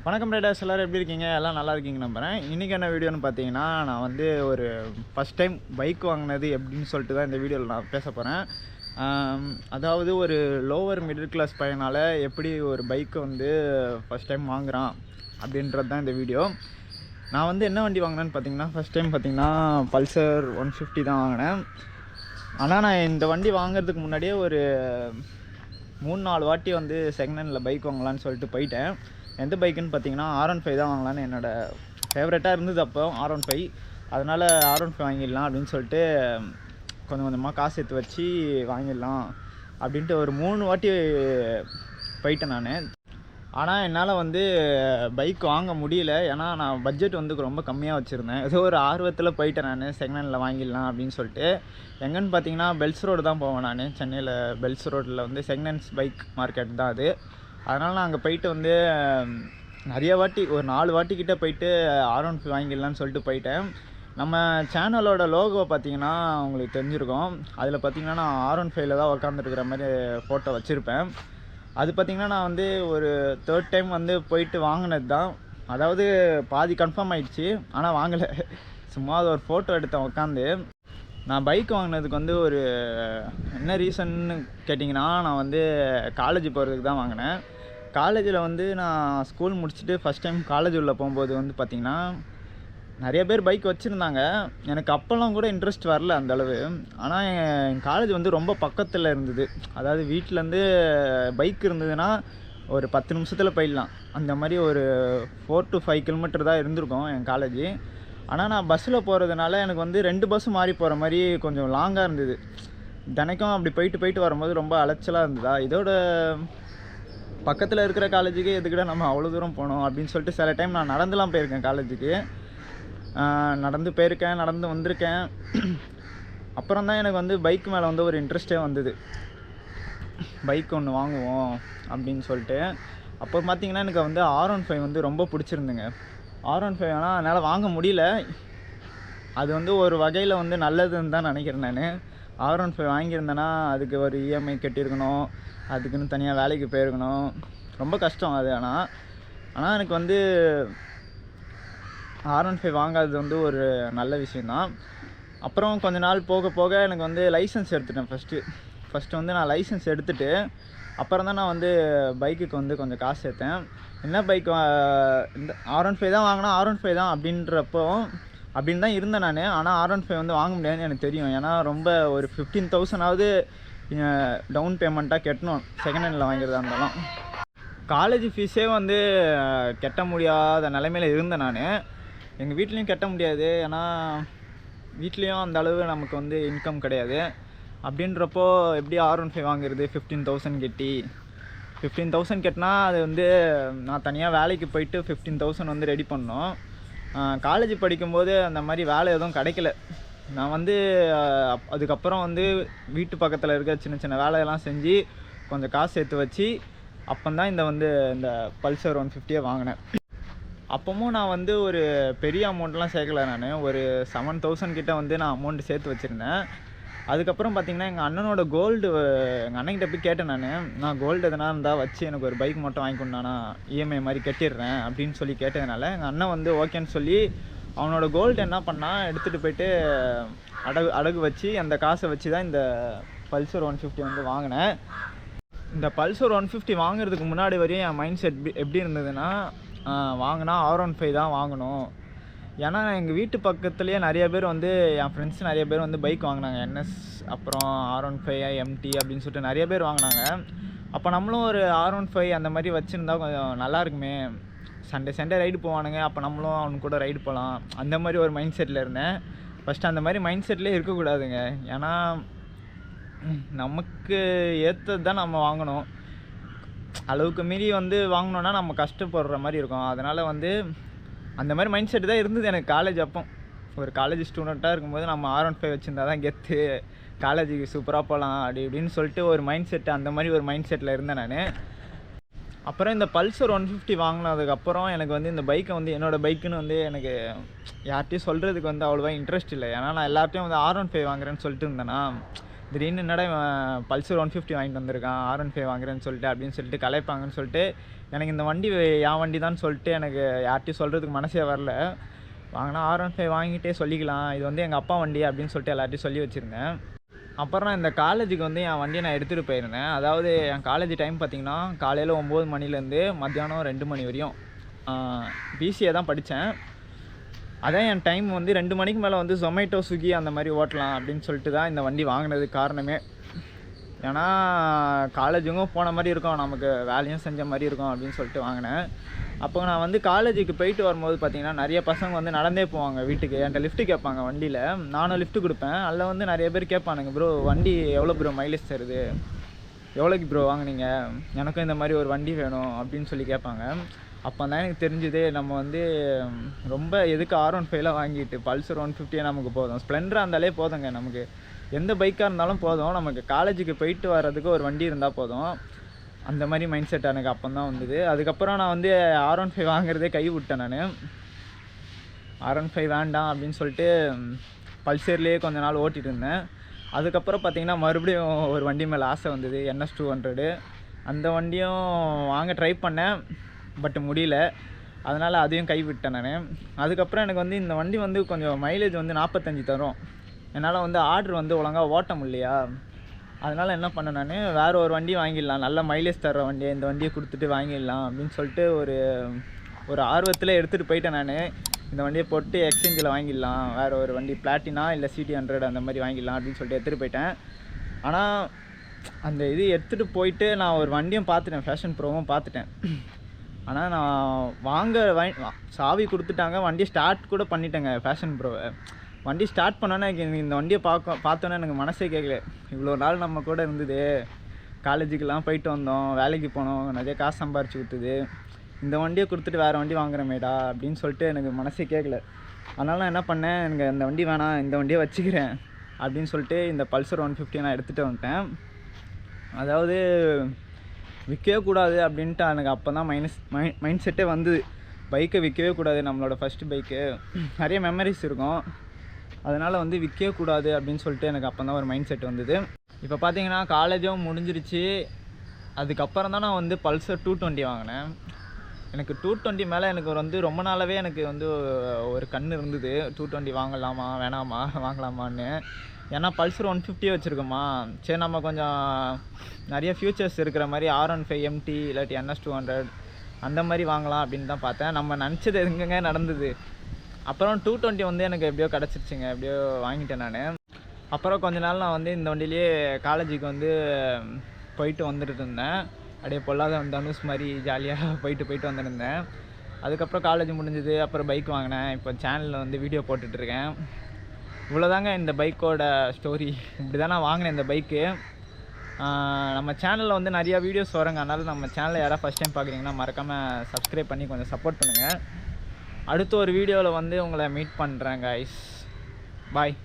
வணக்கம் ரைடர்ஸ், எல்லோரும் எப்படி இருக்கீங்க? எல்லாம் நல்லா இருக்கீங்க நம்புகிறேன். இன்றைக்கி என்ன வீடியோன்னு பார்த்தீங்கன்னா, நான் வந்து ஒரு ஃபஸ்ட் டைம் பைக் வாங்கினது எப்படின்னு சொல்லிட்டு தான் இந்த வீடியோவில் நான் பேச போகிறேன். அதாவது ஒரு லோவர் மிடில் கிளாஸ் பையனால் எப்படி ஒரு பைக்கை வந்து ஃபஸ்ட் டைம் வாங்குகிறான் அப்படின்றது தான் இந்த வீடியோ. நான் வந்து என்ன வண்டி வாங்கினேன்னு பார்த்தீங்கன்னா, ஃபஸ்ட் டைம் பார்த்தீங்கன்னா பல்சர் 150 தான் வாங்கினேன். ஆனால் நான் இந்த வண்டி வாங்குறதுக்கு முன்னாடியே ஒரு 3-4 வாட்டி வந்து செகண்ட் ஹேண்டில் பைக் வாங்கலான்னு சொல்லிட்டு போயிட்டேன். எந்த பைக்குன்னு பார்த்தீங்கன்னா R15 தான் வாங்கலான்னு என்னோடய ஃபேவரட்டாக இருந்தது அப்போ R15. அதனால் R15 வாங்கிடலாம் அப்படின்னு சொல்லிட்டு கொஞ்சம் கொஞ்சமாக காசு எடுத்து வச்சு வாங்கிடலாம் அப்படின்ட்டு ஒரு 3 வாட்டி போயிட்டேன் நான். ஆனால் என்னால் வந்து பைக் வாங்க முடியல. ஏன்னா நான் பட்ஜெட் வந்து ரொம்ப கம்மியாக வச்சுருந்தேன். ஏதோ ஒரு ஆர்வத்தில் போயிட்டேன் நான் செகண்ட் ஹேண்டில் வாங்கிடலாம் அப்படின்னு சொல்லிட்டு. எங்கன்னு பார்த்தீங்கன்னா பெல்ஸ் ரோடு தான் போவேன் நான். சென்னையில் பெல்ஸ் ரோட்டில் வந்து செகண்ட் ஹேண்ட்ஸ் பைக் மார்க்கெட் தான் அது. அதனால் நான் அங்கே போயிட்டு வந்து நிறைய வாட்டி ஒரு 4 வாட்டிக்கிட்ட போயிட்டு R15 வாங்கிடலான்னு சொல்லிட்டு போயிட்டேன். நம்ம சேனலோட லோகோ பார்த்தீங்கன்னா உங்களுக்கு தெரிஞ்சிருக்கும். அதில் பார்த்தீங்கன்னா நான் R15 தான் உட்காந்துருக்கிற மாதிரி ஃபோட்டோ வச்சுருப்பேன். அது பார்த்திங்கன்னா நான் வந்து ஒரு 3rd டைம் வந்து போயிட்டு வாங்கினது தான். அதாவது பாதி கன்ஃபார்ம் ஆகிடுச்சு, ஆனால் வாங்கலை. சும்மா அது ஒரு ஃபோட்டோ எடுத்தேன் உட்காந்து. நான் பைக் வாங்கினதுக்கு வந்து ஒரு என்ன ரீசன்னு கேட்டிங்கன்னா, நான் வந்து காலேஜ் போகிறதுக்கு தான் வாங்கினேன். காலேஜில் வந்து நான் ஸ்கூல் முடிச்சுட்டு ஃபஸ்ட் டைம் காலேஜ் உள்ளே போகும்போது வந்து பார்த்திங்கன்னா நிறைய பேர் பைக் வச்சுருந்தாங்க. எனக்கு அப்போல்லாம் கூட இன்ட்ரெஸ்ட் வரல அந்தளவு. ஆனால் என் காலேஜ் வந்து ரொம்ப பக்கத்தில் இருந்தது. அதாவது வீட்டிலேருந்து பைக் இருந்ததுன்னா ஒரு 10 நிமிஷத்தில் போயிடலாம். அந்த மாதிரி ஒரு 4 to 5 கிலோமீட்டர் தான் இருந்திருக்கும் என் காலேஜ். ஆனால் நான் பஸ்ஸில் போகிறதுனால எனக்கு வந்து 2 பஸ்ஸு மாறி போகிற மாதிரி கொஞ்சம் லாங்காக இருந்தது. தினைக்கும் அப்படி போயிட்டு வரும்போது ரொம்ப அலைச்சலாக இருந்ததா. இதோட பக்கத்தில் இருக்கிற காலேஜுக்கு எதுக்கிட்ட நம்ம அவ்வளோ தூரம் போனோம் அப்படின்னு சொல்லிட்டு சில டைம் நான் நடந்துலாம் போயிருக்கேன் காலேஜுக்கு. நடந்து போயிருக்கேன், நடந்து வந்திருக்கேன். அப்புறம் தான் எனக்கு வந்து பைக் மேலே வந்து ஒரு இன்ட்ரெஸ்ட்டே வந்தது. பைக் ஒன்று வாங்குவோம் அப்படின்னு சொல்லிட்டு. அப்போ பார்த்திங்கன்னா எனக்கு வந்து R15 வந்து ரொம்ப பிடிச்சிருந்துங்க. R15 ஆனால் என்னால் வாங்க முடியல. அது வந்து ஒரு வகையில் வந்து நல்லதுன்னு தான் நினைக்கிறேன் நான். R15 வாங்கியிருந்தேன்னா அதுக்கு ஒரு EMI கட்டியிருக்கணும், அதுக்குன்னு தனியாக வேலைக்கு போயிருக்கணும். ரொம்ப கஷ்டம் அது. ஆனால் எனக்கு வந்து R15 வாங்காதது வந்து ஒரு நல்ல விஷயந்தான். அப்புறம் கொஞ்ச நாள் போக போக எனக்கு வந்து லைசன்ஸ் எடுத்துட்டேன். ஃபஸ்ட்டு வந்து நான் லைசன்ஸ் எடுத்துகிட்டு அப்புறம் தான் நான் வந்து பைக்குக்கு வந்து கொஞ்சம் காசு சேர்த்தேன். என்ன பைக் இந்த R15 தான் வாங்கினா R15 தான் அப்படின்னு தான் இருந்தேன் நான். ஆனால் R15 வந்து வாங்க முடியாதுன்னு எனக்கு தெரியும். ஏன்னா ரொம்ப ஒரு 15,000ஆவது டவுன் பேமெண்ட்டாக கட்டணும் செகண்ட் ஹேண்டில் வாங்கிறதா இருந்தாலும். காலேஜ் ஃபீஸே வந்து கட்ட முடியாத நிலைமையில் இருந்தேன் நான். எங்கள் வீட்லேயும் கட்ட முடியாது. ஏன்னா வீட்லேயும் அந்த அளவு நமக்கு வந்து இன்கம் கிடையாது. அப்படின்றப்போ எப்படி R15 வாங்குறது? 15,000 கட்டினா அது வந்து நான் தனியாக வேலைக்கு போயிட்டு 15,000 வந்து ரெடி பண்ணோம். காலேஜ் படிக்கும்போது அந்த மாதிரி வேலை எதுவும் கிடைக்கல. நான் வந்து அதுக்கப்புறம் வந்து வீட்டு பக்கத்தில் இருக்க சின்ன சின்ன வேலையெல்லாம் செஞ்சு கொஞ்சம் காசு சேர்த்து வச்சு அப்போந்தான் இந்த பல்சர் 150 வாங்கினேன். அப்போவும் நான் வந்து ஒரு பெரிய அமௌண்ட்லாம் சேர்க்கலை. நான் ஒரு 7,000 கிட்ட வந்து நான் அமௌண்ட்டு சேர்த்து வச்சுருந்தேன். அதுக்கப்புறம் பார்த்திங்கன்னா எங்கள் அண்ணனோட கோல்டு, எங்கள் அண்ணன்கிட்ட போய் கேட்டேன் நான் கோல்டு எதனா இருந்தால் வச்சு எனக்கு ஒரு பைக் மட்டும் வாங்கி கொண்டானா EMI மாதிரி கட்டிடுறேன் அப்படின்னு சொல்லி கேட்டதுனால எங்கள் அண்ணன் வந்து ஓகேன்னு சொல்லி அவனோட கோல்டு என்ன பண்ணால் எடுத்துகிட்டு போயிட்டு அடகு வச்சு அந்த காசை வச்சு தான் இந்த பல்சர் 150 வந்து வாங்கினேன். இந்த பல்சர் 150 வாங்குறதுக்கு முன்னாடி வரையும் என் மைண்ட் செட் எப்படி இருந்ததுன்னா, வாங்கினா R15 தான் வாங்கணும். ஏன்னா எங்கள் வீட்டு பக்கத்துலேயே நிறைய பேர் வந்து என் ஃப்ரெண்ட்ஸ் நிறைய பேர் வந்து பைக் வாங்கினாங்க. NS, அப்புறம் R15, MT அப்படின்னு சொல்லிட்டு நிறைய பேர் வாங்கினாங்க. அப்போ நம்மளும் ஒரு R15 அந்த மாதிரி வச்சுருந்தா கொஞ்சம் நல்லா இருக்குமே. சண்டே ரைடு போவானுங்க, அப்போ நம்மளும் அவனுக்கு கூட ரைடு போகலாம். அந்த மாதிரி ஒரு மைண்ட் செட்டில் இருந்தேன். ஃபஸ்ட்டு அந்த மாதிரி மைண்ட் செட்லேயே இருக்கக்கூடாதுங்க. ஏன்னா நமக்கு ஏற்றது தான் நம்ம வாங்கணும். அளவுக்கு மீறி வந்து வாங்கினோன்னா நம்ம கஷ்டப்படுற மாதிரி இருக்கும். அதனால் வந்து அந்த மாதிரி மைண்ட் செட்டு தான் இருந்தது எனக்கு காலேஜ் அப்போ. ஒரு காலேஜ் ஸ்டூடெண்ட்டாக இருக்கும்போது நம்ம R15 வச்சுருந்தா தான் கெத்து, காலேஜுக்கு சூப்பராக போகலாம் அப்படி இப்படின்னு சொல்லிட்டு ஒரு மைண்ட் செட்டு, அந்த மாதிரி ஒரு மைண்ட் செட்டில் இருந்தேன் நான். அப்புறம் இந்த பல்சர் 150 வாங்கினதுக்கப்புறம் எனக்கு வந்து இந்த பைக்கை வந்து என்னோடய பைக்குன்னு வந்து எனக்கு யார்கிட்டையும் சொல்கிறதுக்கு வந்து அவ்வளோவா இன்ட்ரெஸ்ட் இல்லை. ஏன்னா நான் எல்லார்ட்டையும் வந்து R15 வாங்குறேன்னு சொல்லிட்டு இருந்தேன்னா, திடீர்னு என்னடா பல்சர் 150 வாங்கிட்டு வந்திருக்கான் R15 வாங்குறேன்னு சொல்லிட்டு அப்படின்னு சொல்லிட்டு கலைப்பாங்கன்னு சொல்லிட்டு எனக்கு இந்த வண்டி என் வண்டி தான் சொல்லிட்டு எனக்கு யார்கிட்டையும் சொல்கிறதுக்கு மனசே வரல. வாங்கினா R15 வாங்கிட்டே சொல்லிக்கலாம், இது வந்து எங்கள் அப்பா வண்டி அப்படின்னு சொல்லிட்டு எல்லார்ட்டையும் சொல்லி வச்சுருந்தேன். அப்புறம் இந்த காலேஜுக்கு வந்து என் வண்டியை நான் எடுத்துகிட்டு போயிருந்தேன். அதாவது என் காலேஜ் டைம் பார்த்திங்கன்னா காலையில் 9 மணிலேருந்து மத்தியானம் 2 மணி வரையும் பிசிஏ தான் படித்தேன். அதான் என் டைம் வந்து 2 மணிக்கு மேலே வந்து ஜொமேட்டோ, ஸ்விக்கி அந்த மாதிரி ஓட்டலாம் அப்படின்னு சொல்லிட்டு தான் இந்த வண்டி வாங்கினதுக்கு காரணமே. ஏன்னா காலேஜுக்கும் போன மாதிரி இருக்கும், நமக்கு வேலையும் செஞ்ச மாதிரி இருக்கும் அப்படின்னு சொல்லிட்டு வாங்கினேன். அப்போ நான் வந்து காலேஜுக்கு போயிட்டு வரும்போது பார்த்திங்கன்னா நிறைய பசங்க வந்து நடந்தே போவாங்க வீட்டுக்கு. என்கிட்ட லிஃப்ட்டு கேட்பாங்க வண்டியில். நானும் லிஃப்ட்டு கொடுப்பேன். அதில் வந்து நிறைய பேர் கேட்பானுங்க, ப்ரோ வண்டி எவ்வளோ ப்ரோ மைலேஜ் தருது, எவ்வளோக்கு ப்ரோ வாங்கினீங்க, எனக்கும் இந்த மாதிரி ஒரு வண்டி வேணும் அப்படின்னு சொல்லி கேட்பாங்க. அப்போ தான் எனக்கு தெரிஞ்சுது நம்ம வந்து ரொம்ப எதுக்கு R15 வாங்கிட்டு பல்சர் 150 நமக்கு போதும், ஸ்ப்ளெண்டராக இருந்தாலே போதுங்க, நமக்கு எந்த பைக்காக இருந்தாலும் போதும், நமக்கு காலேஜுக்கு போயிட்டு வர்றதுக்கு ஒரு வண்டி இருந்தால் போதும். அந்த மாதிரி மைண்ட் செட் எனக்கு அப்போ தான் வந்தது. அதுக்கப்புறம் நான் வந்து R15 வாங்குறதே கை விட்டேன். நான் R15 வேண்டாம் அப்படின்னு சொல்லிட்டு பல்சர்லேயே கொஞ்ச நாள் ஓட்டிகிட்டு இருந்தேன். அதுக்கப்புறம் பார்த்திங்கன்னா மறுபடியும் ஒரு வண்டி மேலே ஆசை வந்தது, NS 200. அந்த வண்டியும் வாங்க ட்ரை பண்ணேன், பட் முடியல. அதனால் அதையும் கைவிட்டேன் நான். அதுக்கப்புறம் எனக்கு வந்து இந்த வண்டி வந்து கொஞ்சம் மைலேஜ் வந்து 45 தரும். என்னால் வந்து ஆர்டர் வந்து ஒழுங்காக ஓட்ட முடியலையா, அதனால் என்ன பண்ணேன், நான் வேறு ஒரு வண்டி வாங்கிடலாம், நல்ல மைலேஜ் தர்ற வண்டியை இந்த வண்டியை கொடுத்துட்டு வாங்கிடலாம் அப்படின்னு சொல்லிட்டு ஒரு ஆர்வத்தில் எடுத்துகிட்டு போயிட்டேன். நான் இந்த வண்டியை போட்டு எக்ஸ்சேஞ்சில் வாங்கிடலாம், வேறு ஒரு வண்டி பிளாட்டினா இல்லை CT100 அந்த மாதிரி வாங்கிடலாம் அப்படின்னு சொல்லிட்டு எடுத்துகிட்டு போயிட்டேன். ஆனால் அந்த இது எடுத்துகிட்டு போயிட்டு நான் ஒரு வண்டியும் பார்த்துட்டேன், ஃபேஷன் ப்ரோவும் பார்த்துட்டேன். ஆனால் நான் சாவி கொடுத்துட்டாங்க, வண்டியை ஸ்டார்ட் கூட பண்ணிட்டேங்க ஃபேஷன் ப்ரோவை. வண்டி ஸ்டார்ட் பண்ணோன்னே எனக்கு இந்த வண்டியை பார்த்தோன்னே எனக்கு மனசே கேட்கல, இவ்வளோ நாள் நம்ம கூட இருந்தது, காலேஜுக்கெல்லாம் போயிட்டு வந்தோம், வேலைக்கு போனோம், நிறைய காசு சம்பாரிச்சு கொடுத்தது, இந்த வண்டியை கொடுத்துட்டு வேறு வண்டி வாங்குறமேடா அப்படின்னு சொல்லிட்டு எனக்கு மனசே கேட்கல. அதனால் நான் என்ன பண்ணேன், எனக்கு இந்த வண்டி வேணாம், இந்த வண்டியை வச்சுக்கிறேன் அப்படின்னு சொல்லிட்டு இந்த பல்சர் 150 நான் எடுத்துகிட்டு வந்துட்டேன். அதாவது விற்கவே கூடாது அப்படின்ட்டு எனக்கு அப்போ தான் மைண்ட் செட்டே வந்தது. பைக்கை விற்கவே கூடாது, நம்மளோட ஃபஸ்ட்டு பைக்கு, நிறைய மெமரிஸ் இருக்கும், அதனால் வந்து விற்கவே கூடாது அப்படின்னு சொல்லிட்டு எனக்கு அப்போ தான் ஒரு மைண்ட் செட் வந்தது. இப்போ பார்த்தீங்கன்னா காலேஜும் முடிஞ்சிருச்சு. அதுக்கப்புறம் தான் நான் வந்து பல்சர் 220 வாங்கினேன். எனக்கு 220 மேலே எனக்கு வந்து ரொம்ப நாளாகவே எனக்கு வந்து ஒரு கண் இருந்தது, 220 வாங்கலாமா வேணாமா வாங்கலாமான்னு. ஏன்னா பல்சர் 150 வச்சுருக்கோமா, சரி நம்ம கொஞ்சம் நிறைய ஃபியூச்சர்ஸ் இருக்கிற மாதிரி R15 MT இல்லாட்டி NS 200 அந்த மாதிரி வாங்கலாம் அப்படின்னு தான் பார்த்தேன். நம்ம நினச்சது எங்கெங்க நடந்தது. அப்புறம் 220 வந்து எனக்கு எப்படியோ கிடச்சிருச்சுங்க, எப்படியோ வாங்கிட்டேன் நான். அப்புறம் கொஞ்ச நாள் நான் வந்து இந்த வண்டியிலே காலேஜுக்கு வந்து போயிட்டு வந்துட்டு இருந்தேன். அப்படியே பொல்லாத தனுஷ் மாதிரி ஜாலியாக போயிட்டு வந்துருந்தேன். அதுக்கப்புறம் காலேஜ் முடிஞ்சது, அப்புறம் பைக் வாங்கினேன். இப்போ சேனலில் வந்து வீடியோ போட்டுட்ருக்கேன். இவ்வளோதாங்க இந்த பைக்கோட ஸ்டோரி. இப்படி தான் நான் வாங்கினேன் இந்த பைக்கு. நம்ம சேனலில் வந்து நிறையா வீடியோஸ் வரங்க, அதனால் நம்ம சேனலை யாராவது ஃபஸ்ட் டைம் பார்க்குறீங்கன்னா மறக்காமல் சப்ஸ்கிரைப் பண்ணி கொஞ்சம் சப்போர்ட் பண்ணுங்கள். அடுத்த ஒரு வீடியோவில் வந்து உங்களை மீட் பண்ணுறேன் கைஸ். பாய்.